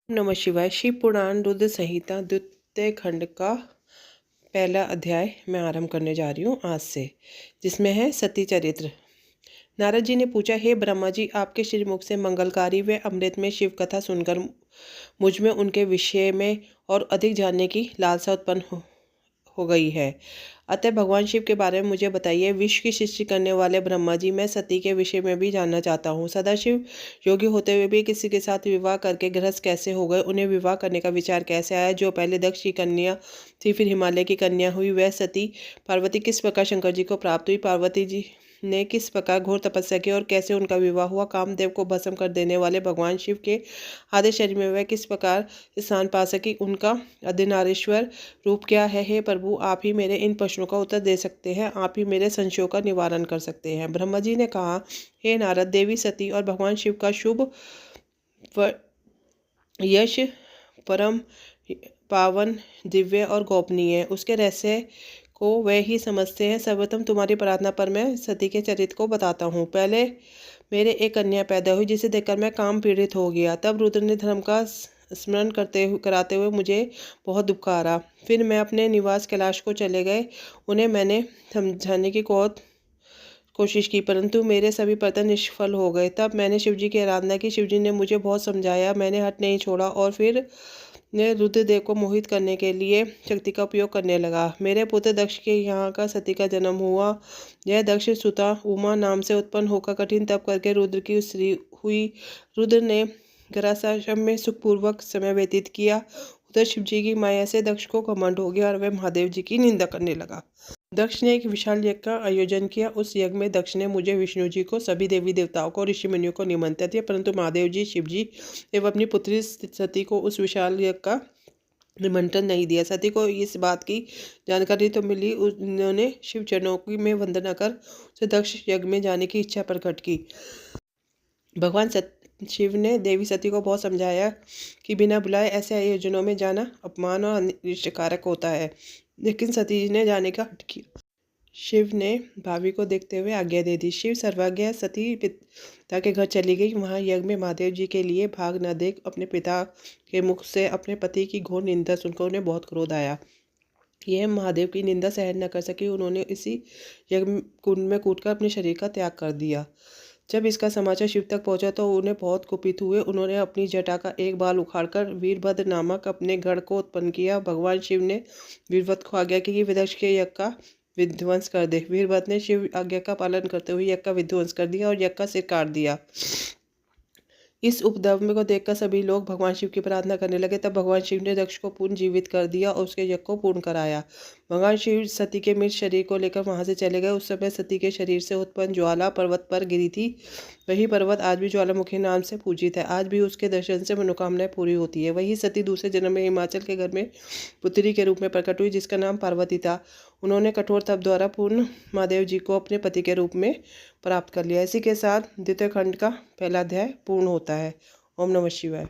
नमः शिवाय। शिव पुराण रुद्र संहिता द्वितीय खंड का पहला अध्याय मैं आरंभ करने जा रही हूँ आज से, जिसमें है सती चरित्र। नारद जी ने पूछा, हे ब्रह्मा जी, आपके श्रीमुख से मंगलकारी व अमृत में शिव कथा सुनकर मुझ में उनके विषय में और अधिक जानने की लालसा उत्पन्न हो गई है। अतः भगवान शिव के बारे में मुझे बताइए। विश्व की सृष्टि करने वाले ब्रह्मा जी, मैं सती के विषय में भी जानना चाहता हूँ। सदाशिव योगी होते हुए भी किसी के साथ विवाह करके गृहस्थ कैसे हो गए? उन्हें विवाह करने का विचार कैसे आया? जो पहले दक्ष की कन्या थी, फिर हिमालय की कन्या हुई, वह सती पार्वती किस प्रकार शंकर जी को प्राप्त हुई? पार्वती जी ने किस प्रकार घोर तपस्या की और कैसे उनका विवाह हुआ? कामदेव को भस्म कर देने वाले भगवान शिव के आधे शरीर में वह किस प्रकार स्थान पा सकी? उनका अर्धनारीश्वर रूप क्या है? हे प्रभु, आप ही मेरे इन प्रश्नों का उत्तर दे सकते हैं, आप ही मेरे संशयों का निवारण कर सकते हैं। ब्रह्मा जी ने कहा, हे नारद, देवी सती और भगवान शिव का शुभ यश परम पावन, दिव्य और गोपनीय है। उसके रहस्य को वह ही समझते हैं। सर्वप्रथम तुम्हारी प्रार्थना पर मैं सती के चरित्र को बताता हूँ। पहले मेरे एक कन्या पैदा हुई, जिसे देखकर मैं काम पीड़ित हो गया। तब रुद्र ने धर्म का स्मरण कराते हुए मुझे बहुत दुख आ रहा। फिर मैं अपने निवास कैलाश को चले गए। उन्हें मैंने समझाने की कोशिश की, परंतु मेरे सभी प्रयत्न निष्फल हो गए। तब मैंने शिवजी की आराधना की। शिवजी ने मुझे बहुत समझाया, मैंने हट नहीं छोड़ा और फिर ने रुद्रदेव को मोहित करने के लिए शक्ति का उपयोग करने लगा। मेरे पुत्र दक्ष के यहाँ का सती का जन्म हुआ। यह दक्ष सुता उमा नाम से उत्पन्न होकर कठिन तप करके रुद्र की स्त्री हुई। रुद्र ने गरासाश्रम में सुखपूर्वक समय व्यतीत किया। उधर शिवजी की माया से दक्ष को घमंड हो गया और वह महादेव जी की निंदा करने लगा। दक्ष ने एक विशाल यज्ञ का आयोजन किया। उस यज्ञ में दक्ष ने मुझे, विष्णु जी को, सभी देवी देवताओं को, ऋषि मुनियों को निमंत्रण दिया, परंतु महादेव जी, शिव जी एवं अपनी पुत्री सती को उस विशाल यज्ञ का निमंत्रण नहीं दिया। सती को इस बात की जानकारी तो मिली। उन्होंने शिव चरणों की में वंदना कर उसे दक्ष यज्ञ में जाने की इच्छा प्रकट की। भगवान शिव ने देवी सती को बहुत समझाया कि बिना बुलाए ऐसे आयोजनों में जाना अपमान और अनिष्टकारक होता है, लेकिन सती जी ने जाने का हट किया। शिव ने भाभी को देखते हुए आज्ञा दे दी। शिव सर्वज्ञ। सती पिता के घर चली गई। वहाँ यज्ञ में महादेव जी के लिए भाग न देख अपने पिता के मुख से अपने पति की घोर निंदा सुनकर उन्हें बहुत क्रोध आया। यह महादेव की निंदा सहन न कर सकी। उन्होंने इसी यज्ञ कुंड में कूदकर अपने शरीर का त्याग कर दिया। जब इसका समाचार शिव तक पहुंचा तो उन्हें बहुत कुपित हुए। उन्होंने अपनी जटा का एक बाल उखाड़कर वीरभद्र नामक अपने गढ़ को उत्पन्न किया। भगवान शिव ने वीरभद्र को आज्ञा की कि विदक्ष के यज्ञ का विध्वंस कर दे। वीरभद्र ने शिव आज्ञा का पालन करते हुए यज्ञ का विध्वंस कर दिया और यज्ञ का सिर काट दिया। इस उपद्रव को देखकर सभी लोग भगवान शिव की प्रार्थना करने लगे। तब भगवान शिव ने दक्ष को पुनः जीवित कर दिया और उसके यज्ञ को पूर्ण कराया। भगवान शिव सती के मृत शरीर को लेकर वहां से चले गए। उस समय सती के शरीर से उत्पन्न ज्वाला पर्वत पर गिरी थी। वही पर्वत आज भी ज्वालामुखी नाम से पूजित है। आज भी उसके दर्शन से मनोकामनाएं पूरी होती है। वही सती दूसरे जन्म में हिमाचल के घर में पुत्री के रूप में प्रकट हुई, जिसका नाम पार्वती था। उन्होंने कठोर तप द्वारा पूर्ण महादेव जी को अपने पति के रूप में प्राप्त कर लिया। इसी के साथ द्वितीय खंड का पहला अध्याय पूर्ण होता है। ओम नमः शिवाय।